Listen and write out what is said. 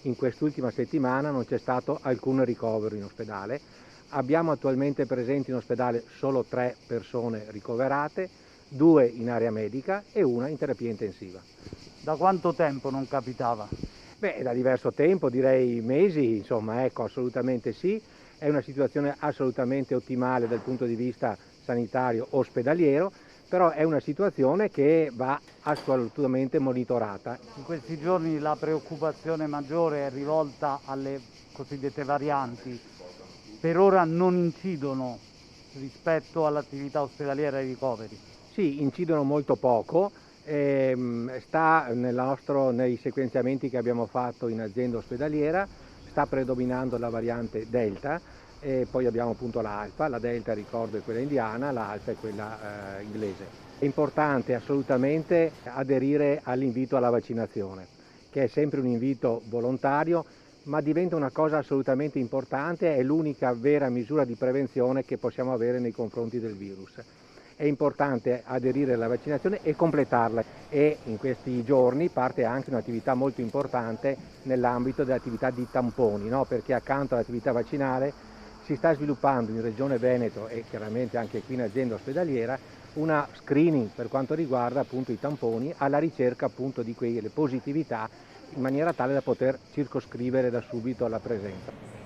in quest'ultima settimana non c'è stato alcun ricovero in ospedale. Abbiamo attualmente presenti in ospedale solo 3 persone ricoverate, 2 in area medica e 1 in terapia intensiva. Da quanto tempo non capitava? Beh, da diverso tempo, direi mesi, insomma, ecco, assolutamente sì. È una situazione assolutamente ottimale dal punto di vista sanitario ospedaliero, però è una situazione che va assolutamente monitorata. In questi giorni la preoccupazione maggiore è rivolta alle cosiddette varianti. Per ora non incidono rispetto all'attività ospedaliera e ai ricoveri. Sì, incidono molto poco, sta nei sequenziamenti che abbiamo fatto in azienda ospedaliera, sta predominando la variante Delta e poi abbiamo appunto l'Alfa, la Delta ricordo è quella indiana, l'Alfa è quella inglese. È importante assolutamente aderire all'invito alla vaccinazione, che è sempre un invito volontario, ma diventa una cosa assolutamente importante, è l'unica vera misura di prevenzione che possiamo avere nei confronti del virus. È importante aderire alla vaccinazione e completarla e in questi giorni parte anche un'attività molto importante nell'ambito dell'attività di tamponi, no? Perché accanto all'attività vaccinale si sta sviluppando in Regione Veneto e chiaramente anche qui in azienda ospedaliera una screening per quanto riguarda appunto i tamponi alla ricerca appunto di quelle positività in maniera tale da poter circoscrivere da subito la presenza.